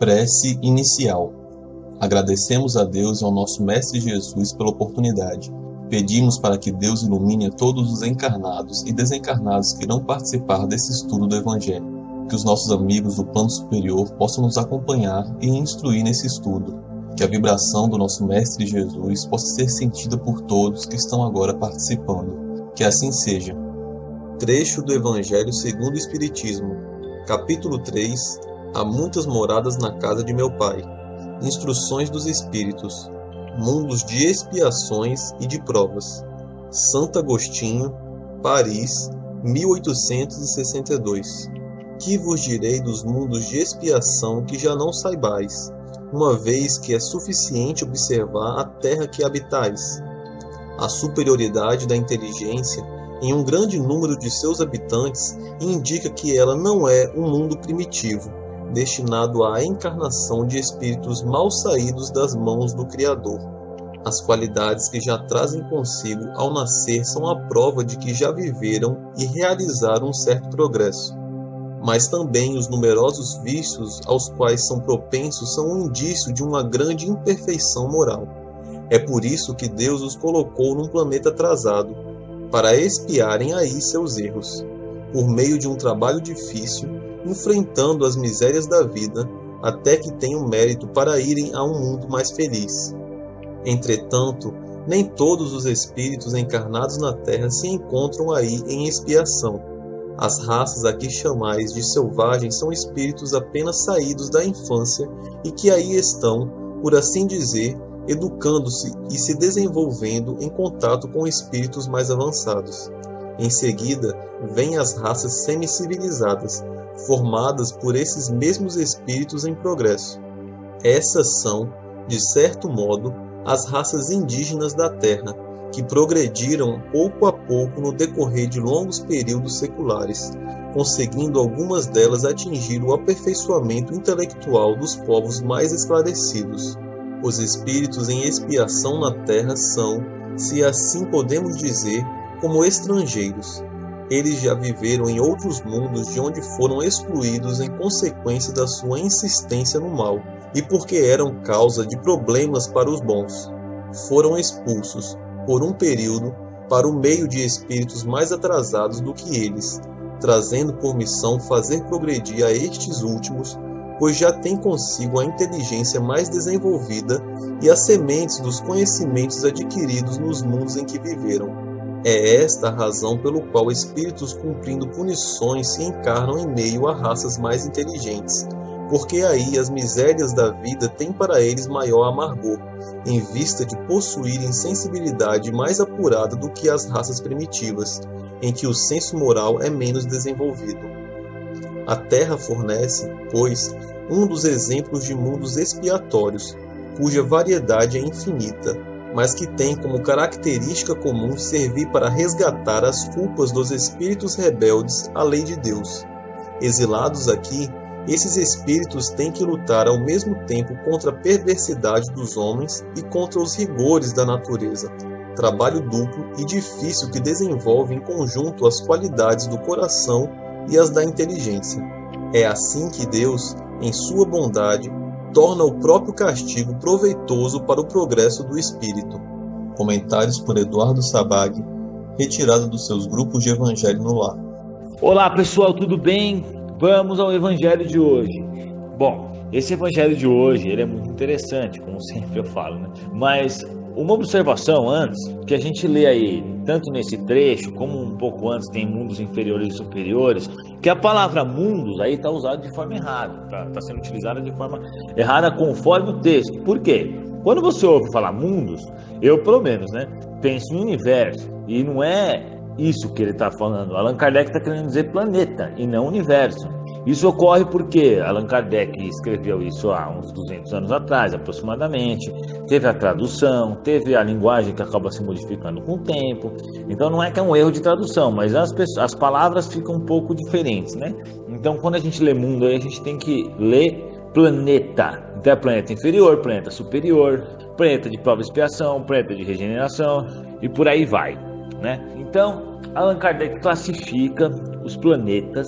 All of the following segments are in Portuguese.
Prece inicial. Agradecemos a Deus e ao nosso Mestre Jesus pela oportunidade. Pedimos para que Deus ilumine a todos os encarnados e desencarnados que irão participar desse estudo do Evangelho. Que os nossos amigos do plano superior possam nos acompanhar e instruir nesse estudo. Que a vibração do nosso Mestre Jesus possa ser sentida por todos que estão agora participando. Que assim seja. Trecho do Evangelho segundo o Espiritismo, capítulo 3. Há muitas moradas na casa de meu Pai. Instruções dos Espíritos. Mundos de expiações e de provas. Santo Agostinho, Paris, 1862. Que vos direi dos mundos de expiação que já não saibais, uma vez que é suficiente observar a terra que habitais. A superioridade da inteligência em um grande número de seus habitantes indica que ela não é um mundo primitivo, destinado à encarnação de espíritos mal saídos das mãos do Criador. As qualidades que já trazem consigo ao nascer são a prova de que já viveram e realizaram um certo progresso. Mas também os numerosos vícios aos quais são propensos são um indício de uma grande imperfeição moral. É por isso que Deus os colocou num planeta atrasado, para expiarem aí seus erros, por meio de um trabalho difícil, enfrentando as misérias da vida, até que tenham mérito para irem a um mundo mais feliz. Entretanto, nem todos os espíritos encarnados na Terra se encontram aí em expiação. As raças a que chamais de selvagens são espíritos apenas saídos da infância e que aí estão, por assim dizer, educando-se e se desenvolvendo em contato com espíritos mais avançados. Em seguida, vêm as raças semicivilizadas, formadas por esses mesmos espíritos em progresso. Essas são, de certo modo, as raças indígenas da Terra, que progrediram pouco a pouco no decorrer de longos períodos seculares, conseguindo algumas delas atingir o aperfeiçoamento intelectual dos povos mais esclarecidos. Os espíritos em expiação na Terra são, se assim podemos dizer, como estrangeiros. Eles já viveram em outros mundos de onde foram excluídos em consequência da sua insistência no mal, e porque eram causa de problemas para os bons. Foram expulsos, por um período, para o meio de espíritos mais atrasados do que eles, trazendo por missão fazer progredir a estes últimos, pois já têm consigo a inteligência mais desenvolvida e as sementes dos conhecimentos adquiridos nos mundos em que viveram. É esta a razão pelo qual espíritos cumprindo punições se encarnam em meio a raças mais inteligentes, porque aí as misérias da vida têm para eles maior amargor, em vista de possuírem sensibilidade mais apurada do que as raças primitivas, em que o senso moral é menos desenvolvido. A Terra fornece, pois, um dos exemplos de mundos expiatórios, cuja variedade é infinita, mas que tem como característica comum servir para resgatar as culpas dos espíritos rebeldes à lei de Deus. Exilados aqui, esses espíritos têm que lutar ao mesmo tempo contra a perversidade dos homens e contra os rigores da natureza. Trabalho duplo e difícil que desenvolve em conjunto as qualidades do coração e as da inteligência. É assim que Deus, em sua bondade, torna o próprio castigo proveitoso para o progresso do espírito. Comentários por Eduardo Sabag, retirado dos seus grupos de Evangelho no Lar. Olá pessoal, tudo bem? Vamos ao Evangelho de hoje. Bom, esse Evangelho de hoje ele é muito interessante, como sempre eu falo, né? Mas uma observação antes, que a gente lê aí, tanto nesse trecho, como um pouco antes tem mundos inferiores e superiores, que a palavra mundos aí está usada de forma errada, está sendo utilizada de forma errada conforme o texto. Por quê? Quando você ouve falar mundos, eu pelo menos, né, penso em universo, e não é isso que ele está falando. Allan Kardec está querendo dizer planeta e não universo. Isso ocorre porque Allan Kardec escreveu isso há uns 200 anos atrás, aproximadamente. Teve a tradução, teve a linguagem que acaba se modificando com o tempo. Então não é que é um erro de tradução, mas as palavras ficam um pouco diferentes, né? Então quando a gente lê mundo, aí a gente tem que ler planeta. Então é planeta inferior, planeta superior, planeta de prova e expiação, planeta de regeneração e por aí vai, né? Então Allan Kardec classifica os planetas,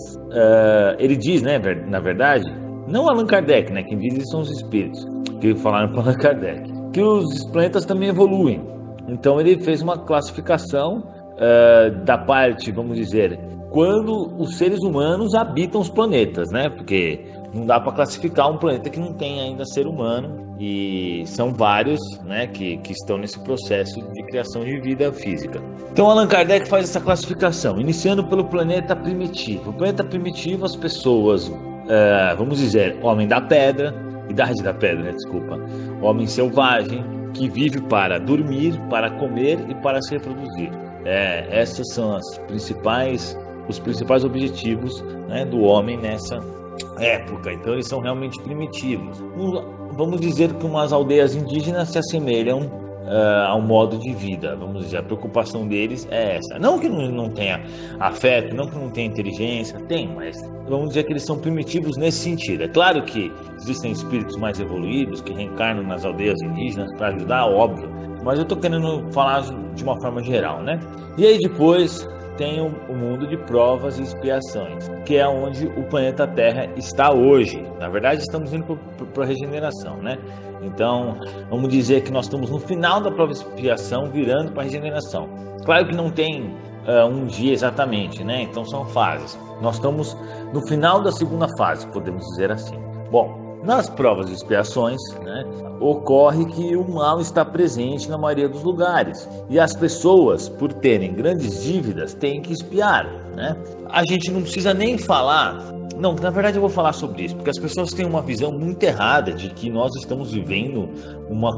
ele diz, né, na verdade, não Allan Kardec, né? Quem diz isso são os espíritos, que falaram para Allan Kardec, que os planetas também evoluem. Então ele fez uma classificação da parte, vamos dizer, quando os seres humanos habitam os planetas, né? Porque não dá para classificar um planeta que não tem ainda ser humano, e são vários, né, que estão nesse processo de criação de vida física. Então Allan Kardec faz essa classificação, iniciando pelo planeta primitivo. O planeta primitivo, as pessoas, vamos dizer, homem da pedra, idade da pedra, né, desculpa, homem selvagem, que vive para dormir, para comer e para se reproduzir. Essas são os principais objetivos, né, do homem nessa época. Então eles são realmente primitivos. Vamos dizer que umas aldeias indígenas se assemelham ao modo de vida. Vamos dizer, a preocupação deles é essa. Não que não tenha afeto, não que não tenha inteligência, tem, mas vamos dizer que eles são primitivos nesse sentido. É claro que existem espíritos mais evoluídos que reencarnam nas aldeias indígenas para ajudar, óbvio, mas eu estou querendo falar de uma forma geral, né? E aí depois tem o mundo de provas e expiações, que é onde o planeta Terra está hoje. Na verdade, estamos indo para a regeneração, né? Então, vamos dizer que nós estamos no final da prova e expiação, virando para a regeneração. Claro que não tem um dia exatamente, né? Então, são fases. Nós estamos no final da segunda fase, podemos dizer assim. Bom, nas provas e expiações, né, ocorre que o mal está presente na maioria dos lugares. E as pessoas, por terem grandes dívidas, têm que expiar, né? A gente não precisa nem falar... Não, na verdade eu vou falar sobre isso, porque as pessoas têm uma visão muito errada de que nós estamos vivendo uma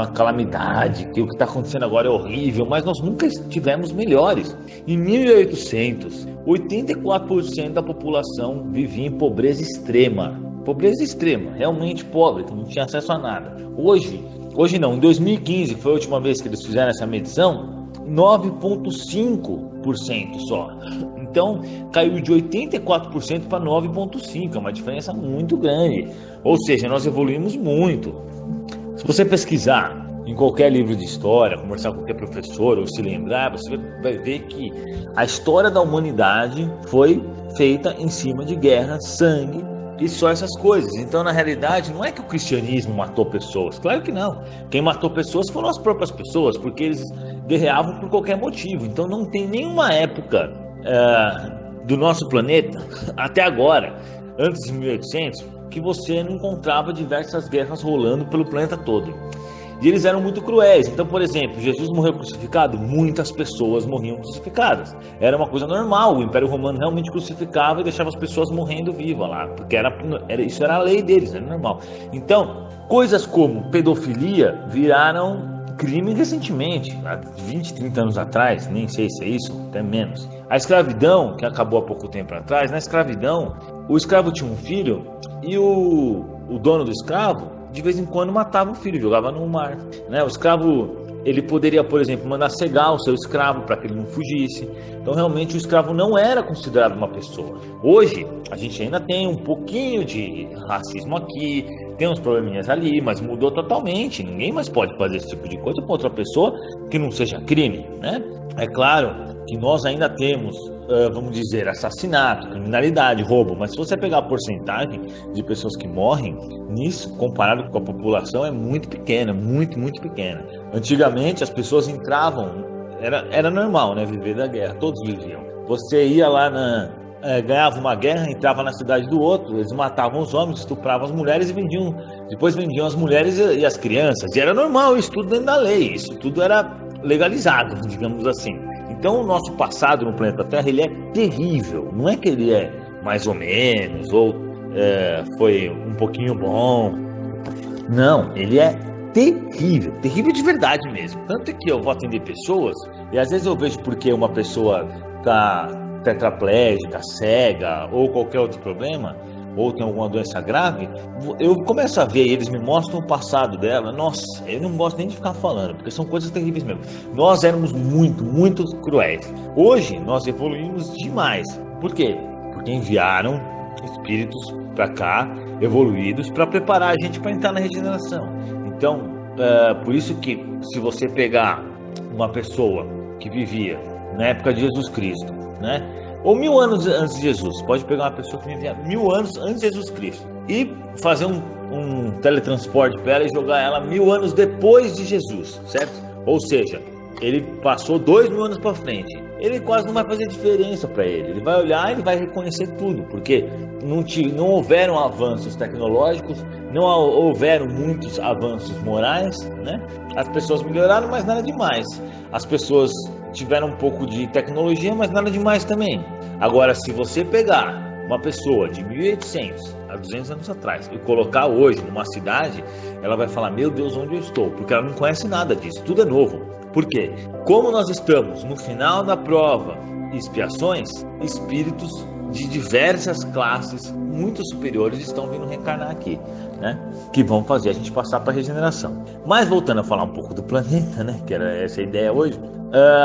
calamidade, que o que está acontecendo agora é horrível, mas nós nunca estivemos melhores. Em 1800, 84% da população vivia em pobreza extrema, realmente pobre, que não tinha acesso a nada. Hoje não, em 2015, foi a última vez que eles fizeram essa medição, 9,5% só. Então, caiu de 84% para 9,5%, é uma diferença muito grande. Ou seja, nós evoluímos muito. Se você pesquisar em qualquer livro de história, conversar com qualquer professor ou se lembrar, você vai ver que a história da humanidade foi feita em cima de guerra, sangue e só essas coisas. Então, na realidade, não é que o cristianismo matou pessoas. Claro que não. Quem matou pessoas foram as próprias pessoas, porque eles guerreavam por qualquer motivo. Então, não tem nenhuma época do nosso planeta, até agora, antes de 1800, que você não encontrava diversas guerras rolando pelo planeta todo. E eles eram muito cruéis. Então, por exemplo, Jesus morreu crucificado, muitas pessoas morriam crucificadas. Era uma coisa normal, o Império Romano realmente crucificava e deixava as pessoas morrendo vivas lá, porque isso era a lei deles, era normal. Então, coisas como pedofilia viraram crime recentemente, há 20, 30 anos atrás, nem sei se é isso, até menos. A escravidão, que acabou há pouco tempo atrás, na escravidão, o escravo tinha um filho e o dono do escravo, de vez em quando, matava o filho, jogava no mar, né? O escravo, ele poderia, por exemplo, mandar cegar o seu escravo para que ele não fugisse. Então, realmente, o escravo não era considerado uma pessoa. Hoje, a gente ainda tem um pouquinho de racismo aqui, tem uns probleminhas ali, mas mudou totalmente. Ninguém mais pode fazer esse tipo de coisa com outra pessoa que não seja crime, né? É claro que nós ainda temos, vamos dizer, assassinato, criminalidade, roubo, mas se você pegar a porcentagem de pessoas que morrem, nisso, comparado com a população, é muito pequena, muito, muito pequena. Antigamente, as pessoas entravam, era normal, né, viver da guerra, todos viviam. Você ia lá ganhava uma guerra, entrava na cidade do outro, eles matavam os homens, estupravam as mulheres e depois vendiam as mulheres e as crianças. E era normal, isso tudo dentro da lei, isso tudo era legalizado, digamos assim. Então o nosso passado no planeta Terra, ele é terrível. Não é que ele é mais ou menos, ou foi um pouquinho bom. Não, ele é terrível, terrível de verdade mesmo. Tanto que eu vou atender pessoas, e às vezes eu vejo porque uma pessoa tá tetraplégica, cega, ou qualquer outro problema, ou tem alguma doença grave, eu começo a ver, eles me mostram o passado dela. Nossa, eu não gosto nem de ficar falando, porque são coisas terríveis mesmo. Nós éramos muito, muito cruéis. Hoje, nós evoluímos demais. Por quê? Porque enviaram espíritos para cá, evoluídos, para preparar a gente para entrar na regeneração. Então, por isso que, se você pegar uma pessoa que vivia na época de Jesus Cristo, né? ou 1000 anos antes de Jesus. Pode pegar uma pessoa que vivia 1000 anos antes de Jesus Cristo e fazer um teletransporte para ela e jogar ela 1000 anos depois de Jesus, certo? Ou seja, ele passou 2000 anos para frente. Ele quase não vai fazer diferença para ele. Ele vai olhar e ele vai reconhecer tudo, porque não houveram avanços tecnológicos, não houveram muitos avanços morais, né? As pessoas melhoraram, mas nada demais. As pessoas tiveram um pouco de tecnologia, mas nada demais também. Agora, se você pegar uma pessoa de 1800 a 200 anos atrás e colocar hoje numa cidade, ela vai falar, meu Deus, onde eu estou? Porque ela não conhece nada disso, tudo é novo. Por quê? Como nós estamos no final da prova e expiações, espíritos de diversas classes muito superiores estão vindo reencarnar aqui, né? Que vão fazer a gente passar para a regeneração. Mas voltando a falar um pouco do planeta, né? Que era essa a ideia hoje,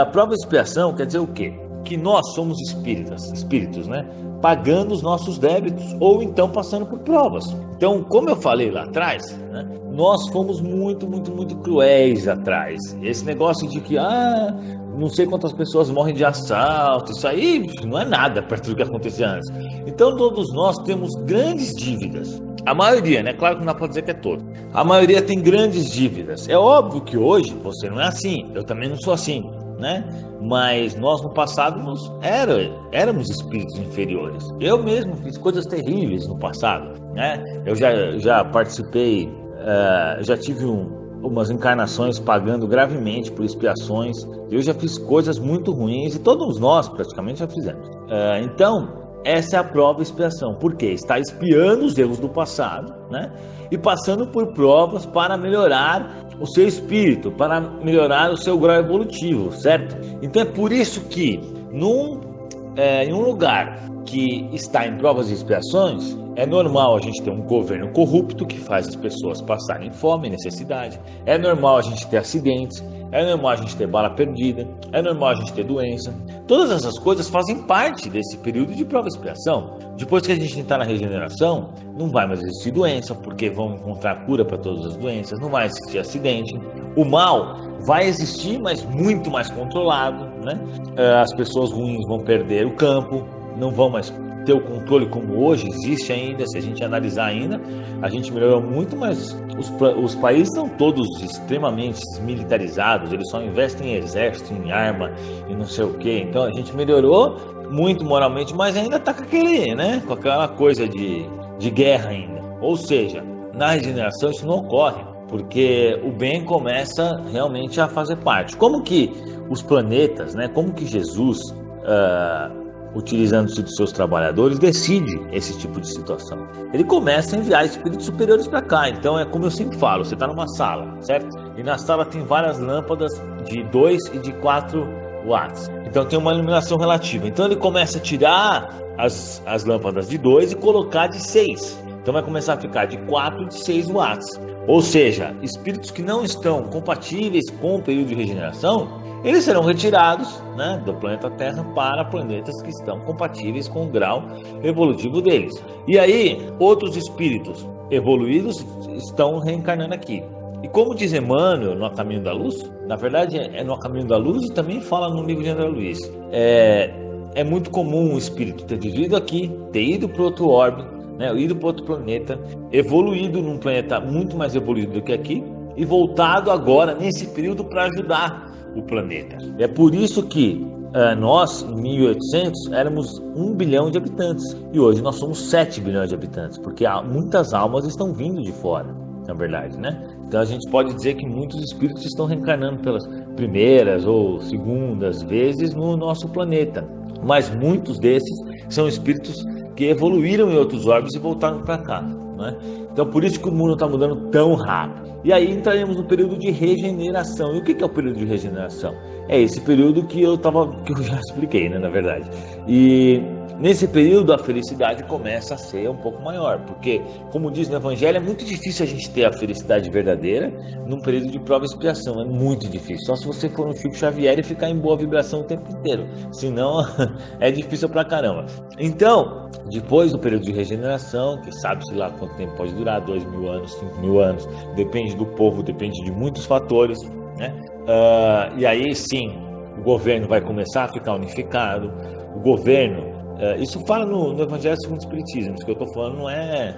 a prova e expiação quer dizer o quê? Que nós somos espíritos, né? Pagando os nossos débitos ou então passando por provas. Então, como eu falei lá atrás, né? Nós fomos muito cruéis atrás. Esse negócio de que, não sei quantas pessoas morrem de assalto, isso aí não é nada perto do que acontecia antes. Então, todos nós temos grandes dívidas. A maioria, né? Claro que não dá para dizer que é todo. A maioria tem grandes dívidas. É óbvio que hoje você não é assim. Eu também não sou assim, né? Mas nós no passado éramos espíritos inferiores. Eu mesmo fiz coisas terríveis no passado, né? Eu já participei, já tive umas encarnações pagando gravemente por expiações. Eu já fiz coisas muito ruins e todos nós praticamente já fizemos. Então, essa é a prova e expiação. Por quê? Está expiando os erros do passado, né? E passando por provas para melhorar o seu espírito, para melhorar o seu grau evolutivo, certo? Então é por isso que em um lugar que está em provas e expiações, é normal a gente ter um governo corrupto que faz as pessoas passarem fome e necessidade, é normal a gente ter acidentes, é normal a gente ter bala perdida, é normal a gente ter doença. Todas essas coisas fazem parte desse período de prova e expiação. Depois que a gente entrar na regeneração, não vai mais existir doença, porque vão encontrar cura para todas as doenças, não vai existir acidente. O mal vai existir, mas muito mais controlado, né? As pessoas ruins vão perder o campo, não vão mais ter o controle como hoje existe ainda. Se a gente analisar ainda, a gente melhorou muito, mas os países estão todos extremamente militarizados, eles só investem em exército, em arma e não sei o que. Então a gente melhorou muito moralmente, mas ainda está com aquela coisa de guerra ainda. Ou seja, na regeneração isso não ocorre, porque o bem começa realmente a fazer parte. Como que os planetas, né? Como que Jesus, utilizando-se dos seus trabalhadores, decide esse tipo de situação? Ele começa a enviar espíritos superiores para cá. Então é como eu sempre falo, você está numa sala, certo? E na sala tem várias lâmpadas de 2 e de 4 watts. Então tem uma iluminação relativa. Então ele começa a tirar as lâmpadas de 2 e colocar de 6. Então vai começar a ficar de 4 e de 6 watts. Ou seja, espíritos que não estão compatíveis com o período de regeneração, eles serão retirados, né, do planeta Terra para planetas que estão compatíveis com o grau evolutivo deles. E aí, outros espíritos evoluídos estão reencarnando aqui. E como diz Emmanuel no A Caminho da Luz, na verdade é no A Caminho da Luz e também fala no livro de André Luiz, é muito comum um espírito ter vivido aqui, ter ido para outro orbe, né, ido para outro planeta, evoluído num planeta muito mais evoluído do que aqui e voltado agora nesse período para ajudar o planeta. É por isso que nós, em 1800, éramos 1 bilhão de habitantes e hoje nós somos 7 bilhões de habitantes, porque muitas almas estão vindo de fora, na verdade, né? Então a gente pode dizer que muitos espíritos estão reencarnando pelas primeiras ou segundas vezes no nosso planeta, mas muitos desses são espíritos que evoluíram em outros orbes e voltaram para cá, né? Então por isso que o mundo está mudando tão rápido. E aí entraremos no período de regeneração. E o que é o período de regeneração? É esse período que eu já expliquei, né, na verdade. E nesse período a felicidade começa a ser um pouco maior, porque, como diz no Evangelho, é muito difícil a gente ter a felicidade verdadeira num período de prova e expiação. É muito difícil. Só se você for um Chico Xavier e ficar em boa vibração o tempo inteiro. Senão é difícil pra caramba. Então, depois do período de regeneração, que sabe-se lá quanto tempo pode durar, 2.000 anos, 5.000 anos, depende do povo, depende de muitos fatores, né? E aí sim, o governo vai começar a ficar unificado, o governo, isso fala no Evangelho segundo o Espiritismo, isso que eu estou falando não é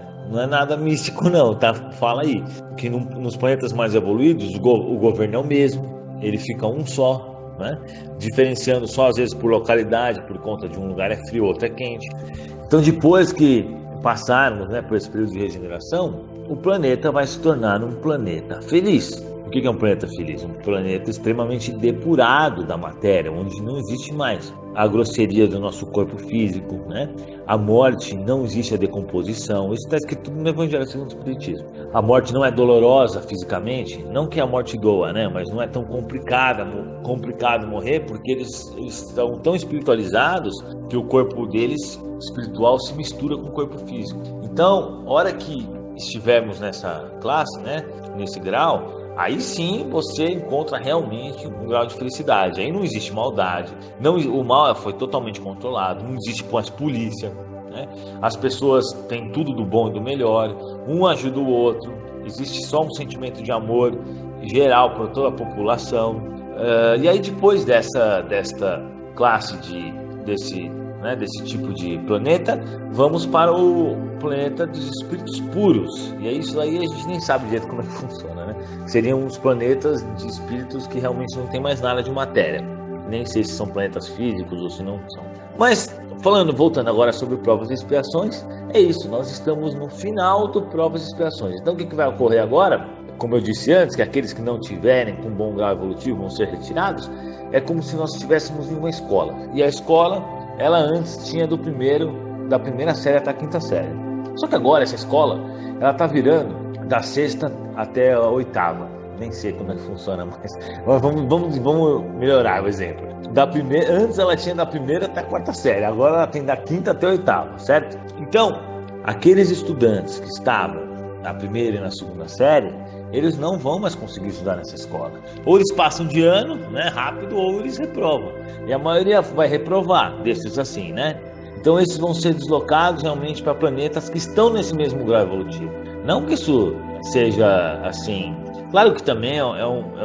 nada místico não, tá? Fala aí, que nos planetas mais evoluídos o governo é o mesmo, ele fica um só, né? Diferenciando só às vezes por localidade, por conta de um lugar é frio, outro é quente. Então depois que passarmos, né, por esse período de regeneração, o planeta vai se tornar um planeta feliz. O que é um planeta feliz? Um planeta extremamente depurado da matéria, onde não existe mais a grosseria do nosso corpo físico, né? A morte, não existe a decomposição. Isso está escrito no Evangelho segundo o Espiritismo. A morte não é dolorosa fisicamente, não que a morte doa, né? Mas não é tão complicado morrer, porque eles estão tão espiritualizados que o corpo deles espiritual se mistura com o corpo físico. Então, a hora que estivermos nessa classe, né, nesse grau, aí sim você encontra realmente um grau de felicidade. Aí não existe maldade, o mal foi totalmente controlado, não existe mais polícia, né? As pessoas têm tudo do bom e do melhor, um ajuda o outro, existe só um sentimento de amor geral por toda a população. E aí depois desta classe desse tipo de planeta, vamos para o planeta dos espíritos puros. E é isso aí, a gente nem sabe direito como é que funciona, né? Seriam os planetas de espíritos que realmente não tem mais nada de matéria. Nem sei se são planetas físicos ou se não são. Mas, voltando agora sobre provas e expiações, é isso, nós estamos no final do provas e expiações. Então o que vai ocorrer agora? Como eu disse antes, que aqueles que não tiverem com bom grau evolutivo vão ser retirados. É como se nós estivéssemos em uma escola. E a escola, ela antes tinha da primeira série até a quinta série. Só que agora essa escola, ela está virando da sexta até a oitava. Nem sei como é que funciona mais. Mas vamos melhorar o exemplo. Antes ela tinha da primeira até a quarta série. Agora ela tem da quinta até a oitava, certo? Então, aqueles estudantes que estavam na primeira e na segunda série, eles não vão mais conseguir estudar nessa escola. Ou eles passam de ano, né, rápido, ou eles reprovam. E a maioria vai reprovar, desses assim, né? Então esses vão ser deslocados realmente para planetas que estão nesse mesmo grau evolutivo. Não que isso seja assim... Claro que também é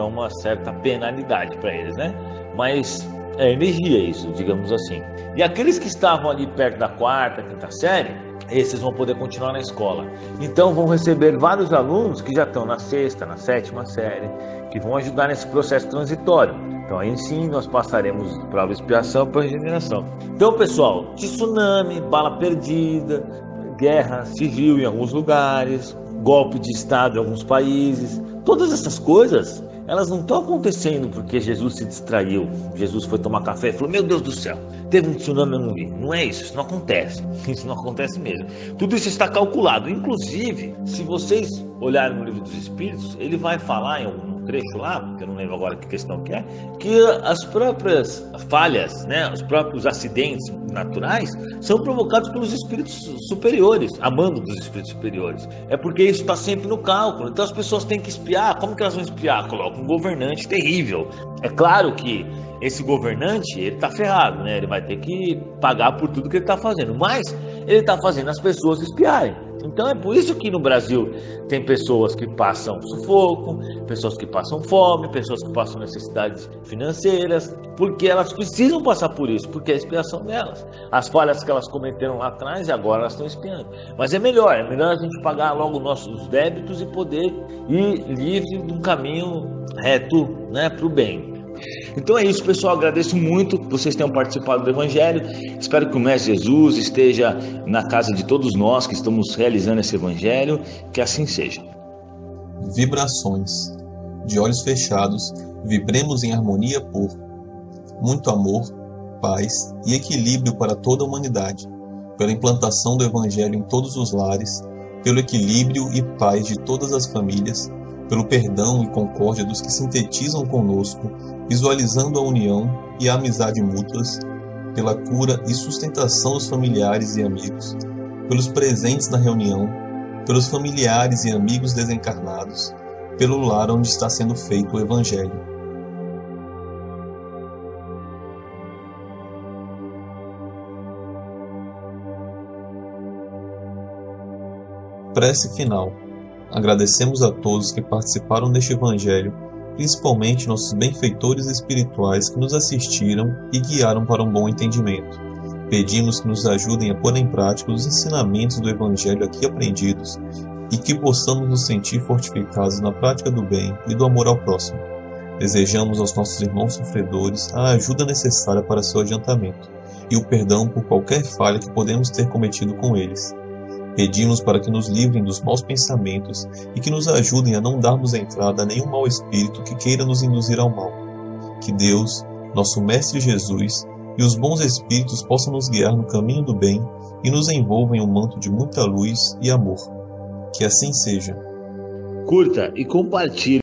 uma certa penalidade para eles, né? Mas é energia isso, digamos assim. E aqueles que estavam ali perto da quarta, quinta série, esses vão poder continuar na escola. Então vão receber vários alunos que já estão na sexta, na sétima série, que vão ajudar nesse processo transitório. Então aí sim nós passaremos de prova de expiação para regeneração. Então pessoal, tsunami, bala perdida, guerra civil em alguns lugares, golpe de estado em alguns países, todas essas coisas, elas não estão acontecendo porque Jesus se distraiu, Jesus foi tomar café e falou, meu Deus do céu, teve um tsunami, eu não vi. Não é isso, isso não acontece, isso não acontece mesmo. Tudo isso está calculado, inclusive, se vocês olharem no Livro dos Espíritos, ele vai falar em algum trecho lá, que eu não lembro agora que questão que é, que as próprias falhas, né, os próprios acidentes naturais são provocados pelos espíritos superiores, a mando dos espíritos superiores. É porque isso está sempre no cálculo. Então as pessoas têm que espiar. Como que elas vão espiar? Coloca um governante terrível. É claro que esse governante, ele está ferrado, né? Ele vai ter que pagar por tudo que ele está fazendo, mas ele está fazendo as pessoas espiarem. Então é por isso que no Brasil tem pessoas que passam sufoco, pessoas que passam fome, pessoas que passam necessidades financeiras, porque elas precisam passar por isso, porque é a expiação delas. As falhas que elas cometeram lá atrás e agora elas estão expiando. Mas é melhor a gente pagar logo nossos débitos e poder ir livre de um caminho reto, né, para o bem. Então é isso, pessoal, agradeço muito que vocês tenham participado do Evangelho, espero que o Mestre Jesus esteja na casa de todos nós que estamos realizando esse Evangelho, que assim seja. Vibrações. De olhos fechados, vibremos em harmonia por muito amor, paz e equilíbrio para toda a humanidade, pela implantação do Evangelho em todos os lares, pelo equilíbrio e paz de todas as famílias, pelo perdão e concórdia dos que sintetizam conosco, visualizando a união e a amizade mútuas, pela cura e sustentação dos familiares e amigos, pelos presentes na reunião, pelos familiares e amigos desencarnados, pelo lar onde está sendo feito o Evangelho. Prece final. Agradecemos a todos que participaram deste Evangelho principalmente nossos benfeitores espirituais que nos assistiram e guiaram para um bom entendimento. Pedimos que nos ajudem a pôr em prática os ensinamentos do Evangelho aqui aprendidos e que possamos nos sentir fortificados na prática do bem e do amor ao próximo. Desejamos aos nossos irmãos sofredores a ajuda necessária para seu adiantamento e o perdão por qualquer falha que podemos ter cometido com eles. Pedimos para que nos livrem dos maus pensamentos e que nos ajudem a não darmos entrada a nenhum mau espírito que queira nos induzir ao mal. Que Deus, nosso Mestre Jesus, e os bons espíritos possam nos guiar no caminho do bem e nos envolvam em um manto de muita luz e amor. Que assim seja. Curta e compartilhe.